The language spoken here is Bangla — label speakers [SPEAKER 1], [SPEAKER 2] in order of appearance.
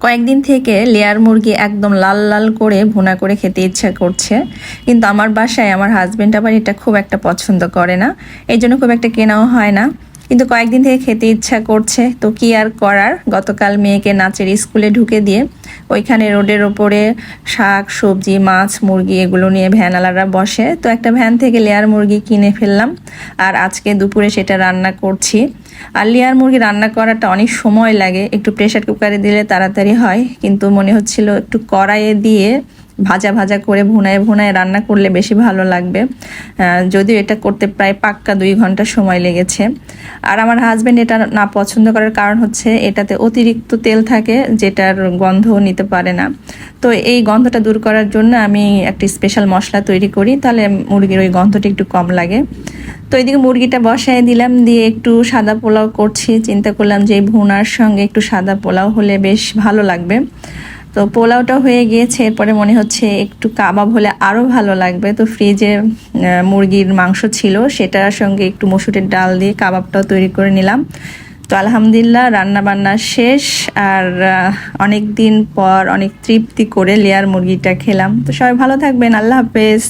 [SPEAKER 1] কয়েকদিন থেকে লেয়ার মুরগি একদম লাল লাল করে ভুনা করে খেতে ইচ্ছা করছে, কিন্তু আমার বাসায় আমার হাজবেন্ড আবার এটা খুব একটা পছন্দ করে না, এই জন্য খুব একটা কেনাও হয় না। কিন্তু কয়েকদিন থেকে খেতে ইচ্ছা করছে, তো কি আর করার। গতকাল মেয়েকে নাচের স্কুলে ঢুকে দিয়ে ওইখানে রোডের ওপরে শাক সবজি মাছ মুরগি এগুলো নিয়ে ভ্যানওয়ালারা বসে, তো একটা ভ্যান থেকে লেয়ার মুরগি কিনে ফেললাম। আর আজকে দুপুরে সেটা রান্না করছি। আর লেয়ার মুরগি রান্না করাটা অনেক সময় লাগে, একটু প্রেসার কুকারে দিলে তাড়াতাড়ি হয়, কিন্তু মনে হচ্ছিল একটু কড়াইয়ে দিয়ে ভাজা ভাজা করে ভুনায় ভুনায় রান্না করলে বেশি ভালো লাগবে। যদিও এটা করতে প্রায় পাক্কা 2 ঘন্টা সময় লেগেছে। আর আমার হাজব্যান্ড এটা না পছন্দ করার কারণ হচ্ছে এটাতে অতিরিক্ত তেল থাকে, যেটার গন্ধ নিতে পারে না। তো এই গন্ধটা দূর করার জন্য আমি একটি স্পেশাল মশলা তৈরি করি, তাহলে মুরগির ওই গন্ধটা একটু কম লাগে। তো এদিকে মুরগিটা বসায় দিলাম, দিয়ে একটু সাদা পোলাও করছি। চিন্তা করলাম যে এই ভুনার সঙ্গে একটু সাদা পোলাও হলে বেশ ভালো লাগবে। তো পোলাওটা হয়ে গিয়েছে, এরপরে মনে হচ্ছে একটু কাবাব হলে আরও ভালো লাগবে। তো ফ্রিজে মুরগির মাংস ছিল, সেটার সঙ্গে একটু মসুরের ডাল দিয়ে কাবাবটাও তৈরি করে নিলাম। তো আলহামদুলিল্লাহ রান্না বান্না শেষ। আর অনেক দিন পর অনেক তৃপ্তি করে লেয়ার মুরগিটা খেলাম। তো সবাই ভালো থাকবেন, আল্লাহ হাফেজ।